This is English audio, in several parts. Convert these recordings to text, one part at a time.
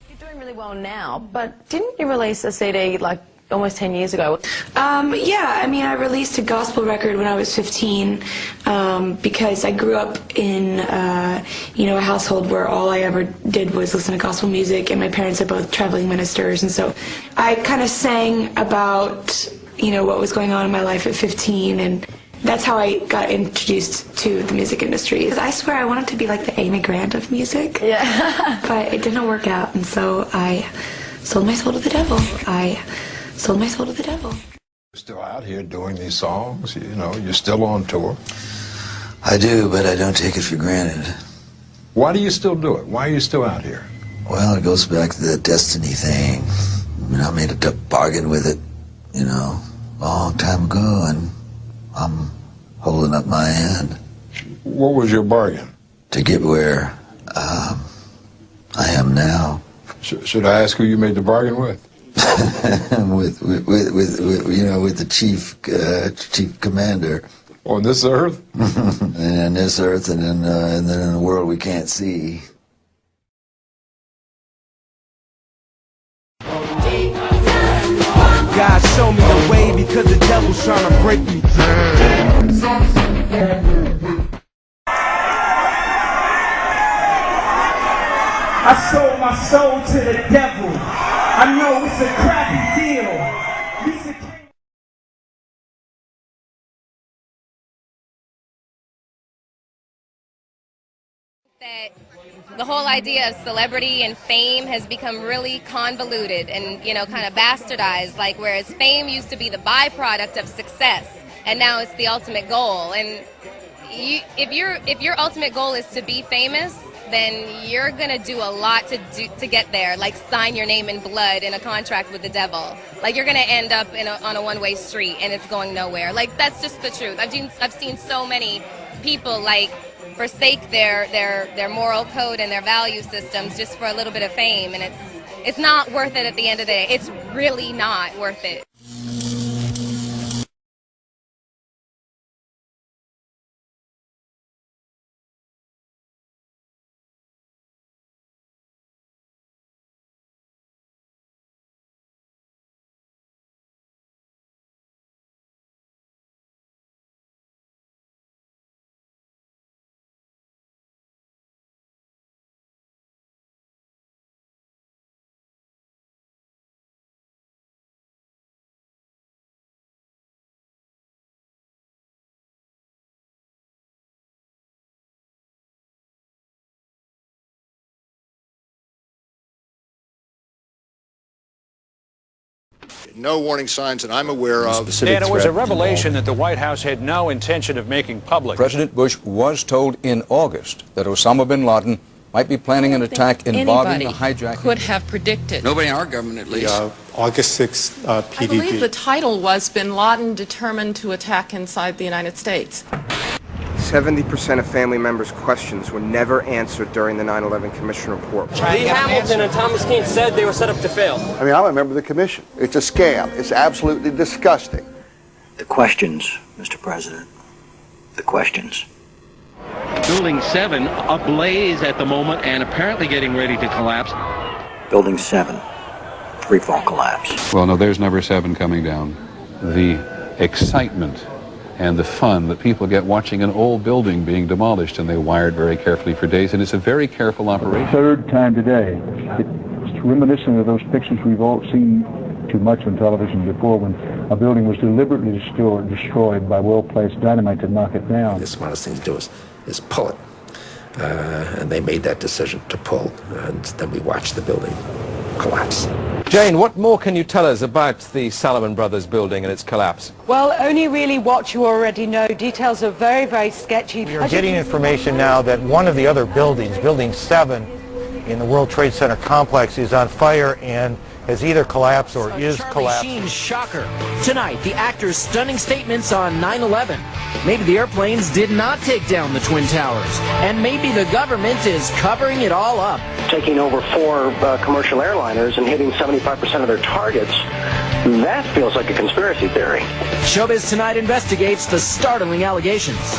You're doing really well now, but didn't you release a CD like almost 10 years ago? Yeah, I mean, I released a gospel record when I was 15 because I grew up in, a household where all I ever did was listen to gospel music, and my parents are both traveling ministers, and so I kind of sang about, what was going on in my life at 15, and that's how I got introduced to the music industry. I swear I wanted to be like the Amy Grant of music, yeah. but it didn't work out, and so I sold my soul to the devil. Sold my soul to the devil. You're still out here doing these songs, you're still on tour. I do, but I don't take it for granted. Why do you still do it? Why are you still out here? Well, it goes back to the destiny thing. I made a bargain with it, a long time ago, and I'm holding up my end. What was your bargain? To get where I am now. Should I ask who you made the bargain with? with the chief commander. On this earth? And on this earth, and then in the world we can't see. God show me the way because the devil's trying to break me. I sold my soul to the devil. I know it's a crappy deal. That the whole idea of celebrity and fame has become really convoluted and, kind of bastardized, like whereas fame used to be the byproduct of success and now it's the ultimate goal. And if your ultimate goal is to be famous, then you're gonna do a lot to get there. Like sign your name in blood in a contract with the devil. Like you're gonna end up on a one-way street and it's going nowhere. Like that's just the truth. I've seen so many people like forsake their moral code and their value systems just for a little bit of fame, and it's not worth it at the end of the day. It's really not worth it. No warning signs that I'm aware of. And it was a revelation that the White House had no intention of making public. President Bush was told in August that Osama bin Laden might be planning an attack involving the hijacking. Could have predicted. Nobody in our government, at least. August 6th PDB. I believe the title was Bin Laden Determined to Attack Inside the United States. 70% of family members' questions were never answered during the 9/11 Commission report. Lee Hamilton and Thomas Keane said they were set up to fail. I mean, I'm a member of the commission. It's a scam. It's absolutely disgusting. The questions, Mr. President. The questions. Building 7 ablaze at the moment and apparently getting ready to collapse. Building 7. Freefall collapse. Well, no, there's number 7 coming down. The excitement and the fun that people get watching an old building being demolished, and they wired very carefully for days, and it's a very careful operation. Third time today. It's reminiscent of those pictures we've all seen too much on television before, when a building was deliberately destroyed by well-placed dynamite to knock it down. The smartest thing to do is pull it. And they made that decision to pull, and then we watched the building collapse. Jane, what more can you tell us about the Salomon Brothers building and its collapse? Well, only really what you already know. Details are very, very sketchy. We are getting information now that one of the other buildings, Building 7 in the World Trade Center complex, is on fire and has either collapsed or is collapsing. Charlie Sheen's shocker. Tonight, the actor's stunning statements on 9/11. Maybe the airplanes did not take down the Twin Towers. And maybe the government is covering it all up. Taking over 4 commercial airliners and hitting 75% of their targets, that feels like a conspiracy theory. Showbiz Tonight investigates the startling allegations.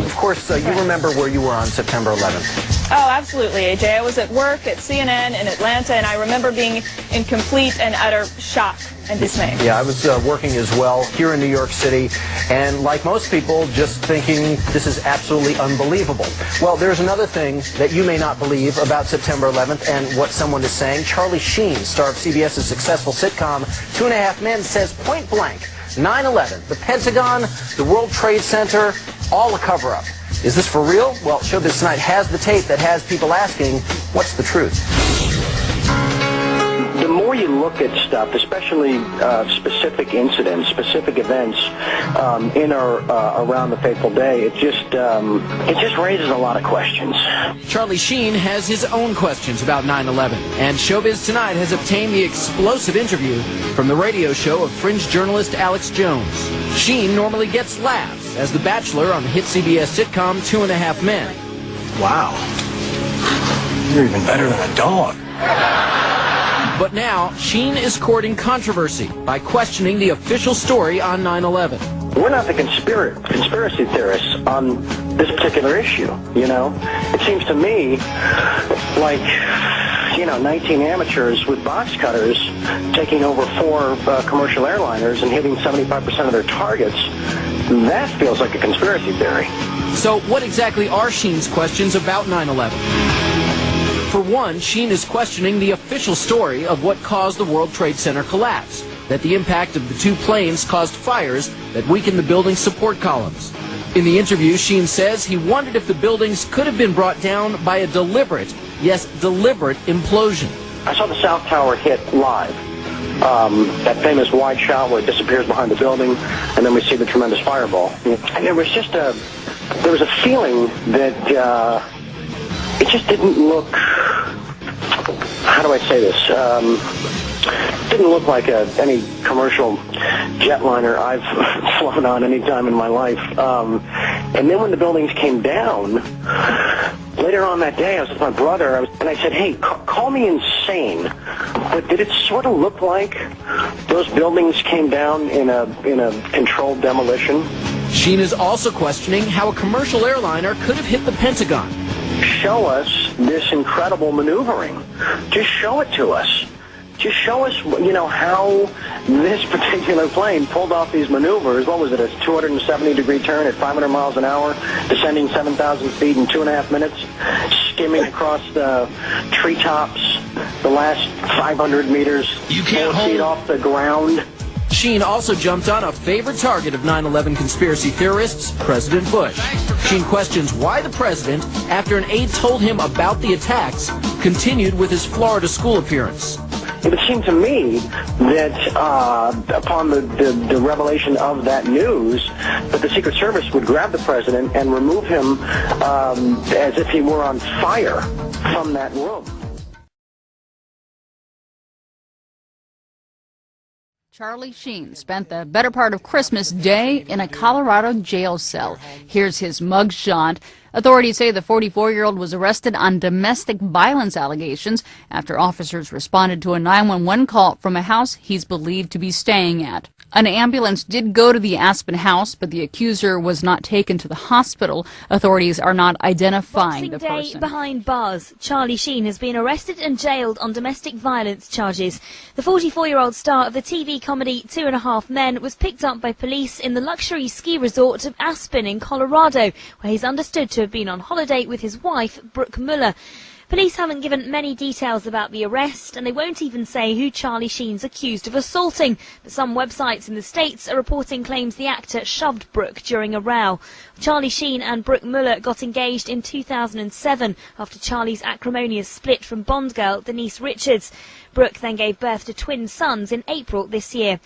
Of course, you remember where you were on September 11th. Oh, absolutely, AJ. I was at work at CNN in Atlanta, and I remember being in complete and utter shock and dismay. Yeah, I was working as well here in New York City, and like most people, just thinking this is absolutely unbelievable. Well, there's another thing that you may not believe about September 11th and what someone is saying. Charlie Sheen, star of CBS's successful sitcom 2.5 Men, says point blank, 9/11, the Pentagon, the World Trade Center, all a cover-up. Is this for real? Well, Showbiz Tonight has the tape that has people asking, what's the truth? The more you look at stuff, especially specific incidents, specific events in or around the fateful day, it just raises a lot of questions. Charlie Sheen has his own questions about 9/11, and Showbiz Tonight has obtained the explosive interview from the radio show of fringe journalist Alex Jones. Sheen normally gets laughs as the Bachelor on the hit CBS sitcom 2.5 Men. Wow. You're even better than a dog. But now, Sheen is courting controversy by questioning the official story on 9/11. We're not the conspiracy theorists on this particular issue, you know? It seems to me like, 19 amateurs with box cutters taking over 4 commercial airliners and hitting 75% of their targets. That feels like a conspiracy theory. So what exactly are Sheen's questions about 9/11? For one, Sheen is questioning the official story of what caused the World Trade Center collapse, that the impact of the 2 planes caused fires that weakened the building's support columns. In the interview, Sheen says he wondered if the buildings could have been brought down by a deliberate, yes, deliberate implosion. I saw the South Tower hit live. That famous wide shot where it disappears behind the building, and then we see the tremendous fireball. And there was just a feeling that it just didn't look, how do I say this? Didn't look like any commercial jetliner I've flown on any time in my life. And then when the buildings came down, later on that day, I was with my brother, and I said, hey, call me insane, but did it sort of look like those buildings came down in a controlled demolition? Sheen is also questioning how a commercial airliner could have hit the Pentagon. Show us this incredible maneuvering. Just show it to us. Just show us, how this particular plane pulled off these maneuvers. What was it, a 270-degree turn at 500 miles an hour, descending 7,000 feet in 2.5 minutes, skimming across the treetops, the last 500 meters, 4 feet off the ground. Sheen also jumped on a favorite target of 9/11 conspiracy theorists, President Bush. Sheen questions why the president, after an aide told him about the attacks, continued with his Florida school appearance. It would seem to me that upon the revelation of that news, that the Secret Service would grab the president and remove him as if he were on fire from that room. Charlie Sheen spent the better part of Christmas Day in a Colorado jail cell. Here's his mugshot. Authorities say the 44-year-old was arrested on domestic violence allegations after officers responded to a 911 call from a house he's believed to be staying at. An ambulance did go to the Aspen house, but the accuser was not taken to the hospital. Authorities are not identifying the person. Boxing Day behind bars. Charlie Sheen has been arrested and jailed on domestic violence charges. The 44-year-old star of the TV comedy 2.5 Men was picked up by police in the luxury ski resort of Aspen in Colorado, where he's understood to have been on holiday with his wife, Brooke Muller. Police haven't given many details about the arrest, and they won't even say who Charlie Sheen's accused of assaulting. But some websites in the States are reporting claims the actor shoved Brooke during a row. Charlie Sheen and Brooke Muller got engaged in 2007 after Charlie's acrimonious split from Bond girl Denise Richards. Brooke then gave birth to twin sons in April this year.